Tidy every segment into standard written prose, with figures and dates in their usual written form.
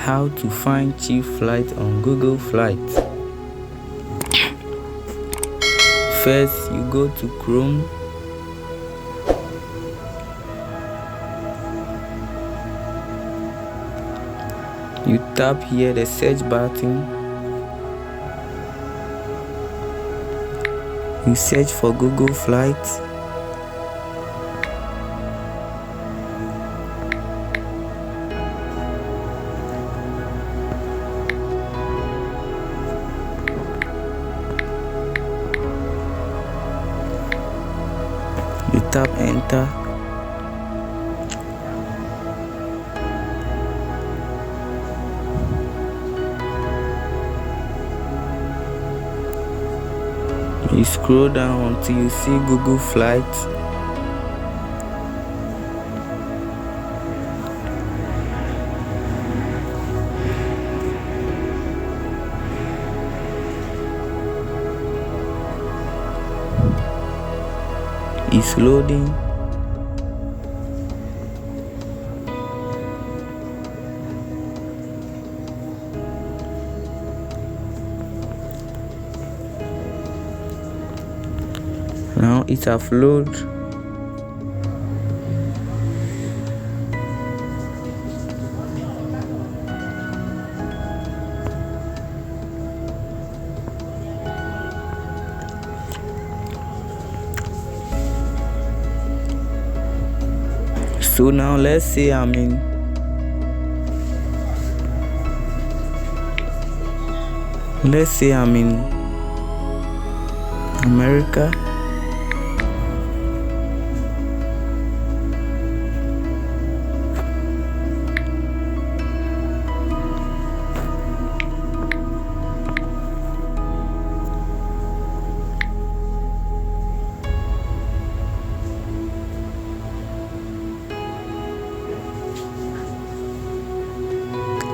How to find cheap flight on Google Flights. First, you go to Chrome. You tap here the search button. You search for Google Flights. You tap enter. You scroll down until you see Google Flights. It's loading. Now it have loaded. So now let's say I'm in America.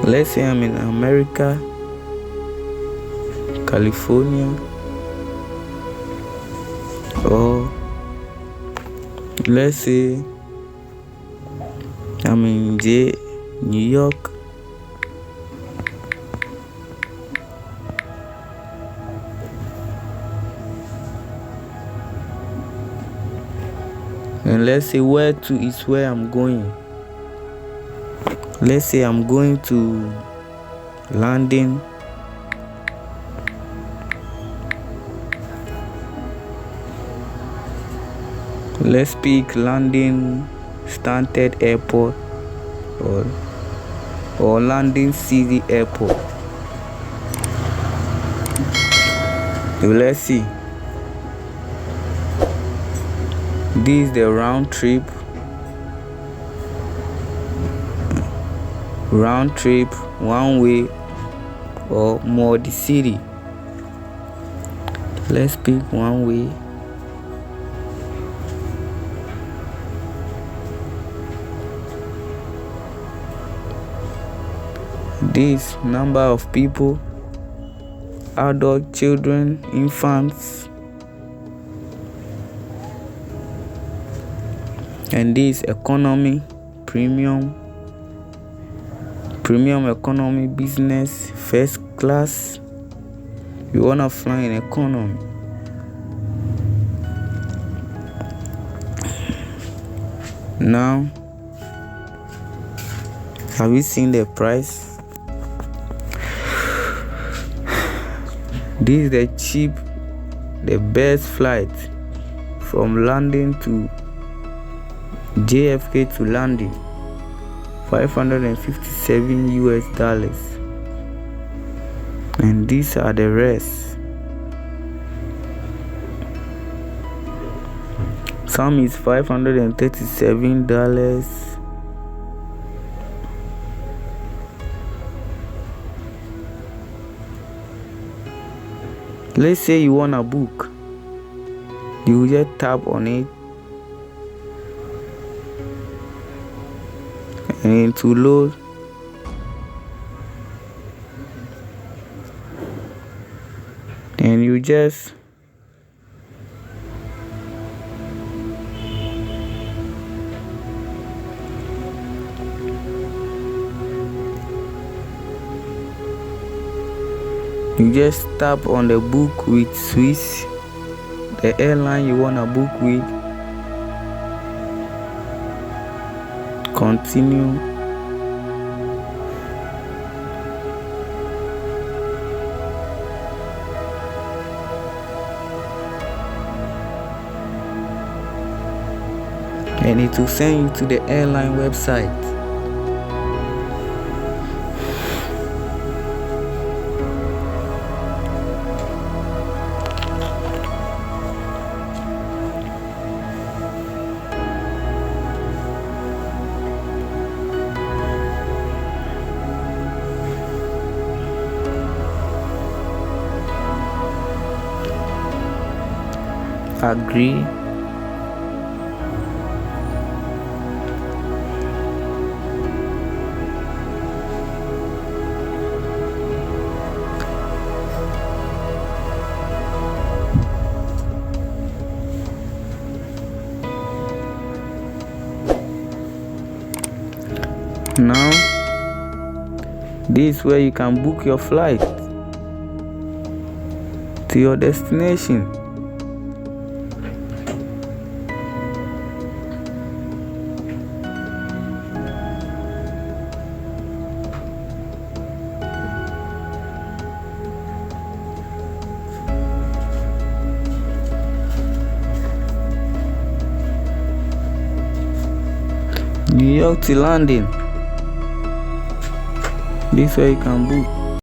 Let's say I'm in America, California, or let's say I'm in New York. And let's say where to is where I'm going. Let's say I'm going to London. Let's pick London Stansted Airport or London City Airport. So let's see. This is the round trip one way or more the city. Let's pick one way. This number of people, adult, children, infants, and this economy, premium economy, business, first class. You wanna fly in economy. Now, have you seen the price? This is the best flight from London to JFK to London. $557. And these are the rest. Some is $537. Let's say you want a book. You just tap on it and to load. And you just You just tap on the book with Swiss, the airline you wanna book with. Continue. And it will send you to the airline website. Agree. Now, this is where you can book your flight to your destination. New York to London. This way you can book.